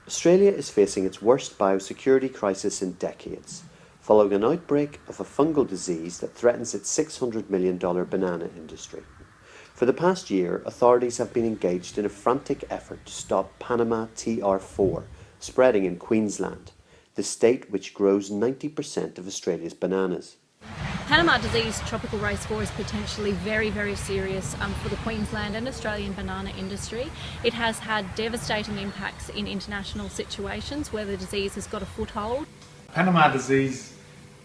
Australia is facing its worst biosecurity crisis in decades, following an outbreak of a fungal disease that threatens its $600 million banana industry. For the past year, authorities have been engaged in a frantic effort to stop Panama TR4 spreading in Queensland, the state which grows 90% of Australia's bananas. Panama disease tropical race 4 is potentially very, very serious for the Queensland and Australian banana industry. It has had devastating impacts in international situations where the disease has got a foothold. Panama disease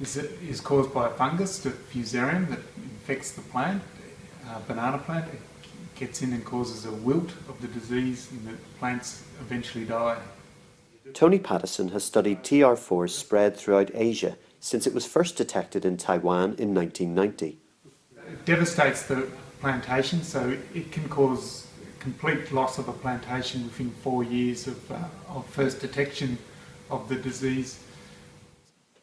is caused by a fungus, the fusarium, that infects the plant, banana plant. It gets in and causes a wilt of the disease and the plants eventually die. Tony Pattison has studied TR4's spread throughout Asia since it was first detected in Taiwan in 1990. It devastates the plantation, so it can cause complete loss of a plantation within 4 years of first detection of the disease.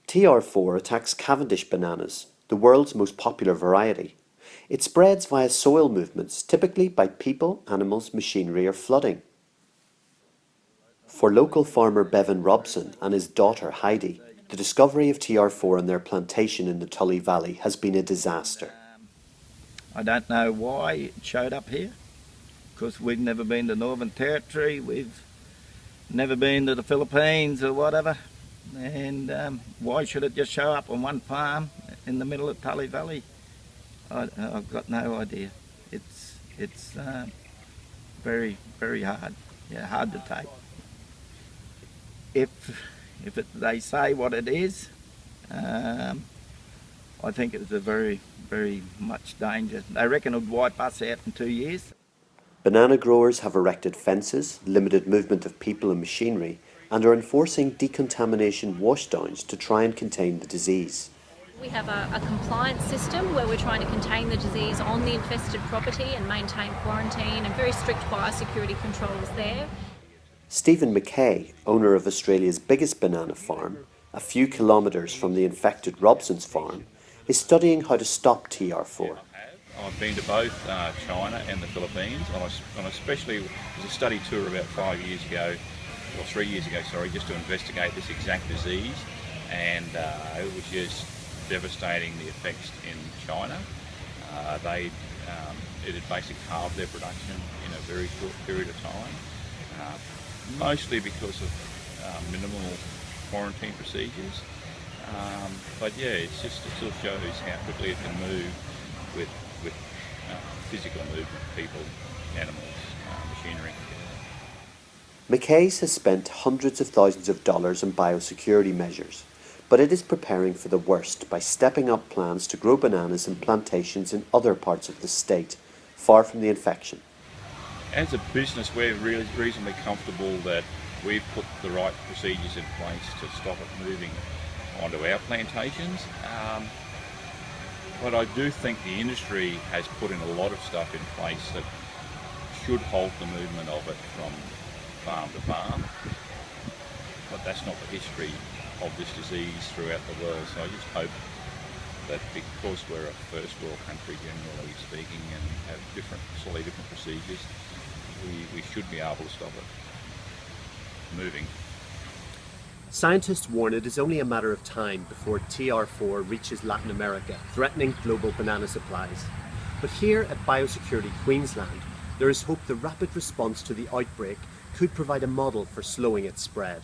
TR4 attacks Cavendish bananas, the world's most popular variety. It spreads via soil movements, typically by people, animals, machinery or flooding. For local farmer Bevan Robson and his daughter Heidi, the discovery of TR4 on their plantation in the Tully Valley has been a disaster. I don't know why it showed up here, because we've never been to Northern Territory, we've never been to the Philippines or whatever, and why should it just show up on one farm in the middle of Tully Valley? I've got no idea. It's very, very hard, hard to take. If they say what it is, I think it's a very, very much danger. They reckon it would wipe us out in 2 years. Banana growers have erected fences, limited movement of people and machinery, and are enforcing decontamination washdowns to try and contain the disease. We have a compliance system where we're trying to contain the disease on the infested property and maintain quarantine and very strict biosecurity controls there. Stephen McKay, owner of Australia's biggest banana farm, a few kilometres from the infected Robson's farm, is studying how to stop TR4. I've been to both China and the Philippines, on especially was a study tour about 5 years ago, or 3 years ago, sorry, just to investigate this exact disease, and it was just devastating, the effects in China. It had basically halved their production in a very short period of time. Mostly because of minimal quarantine procedures, but yeah, it still shows how quickly it can move with physical movement, people, animals, machinery. McKay's has spent hundreds of thousands of dollars on biosecurity measures, but it is preparing for the worst by stepping up plans to grow bananas in plantations in other parts of the state, far from the infection. As a business, we're really reasonably comfortable that we've put the right procedures in place to stop it moving onto our plantations. But I do think the industry has put in a lot of stuff in place that should halt the movement of it from farm to farm. But that's not the history of this disease throughout the world, so I just hope that because we're a first world country generally speaking and have slightly different procedures, we should be able to stop it moving. Scientists warn it is only a matter of time before TR4 reaches Latin America, threatening global banana supplies. But here at Biosecurity Queensland, there is hope the rapid response to the outbreak could provide a model for slowing its spread.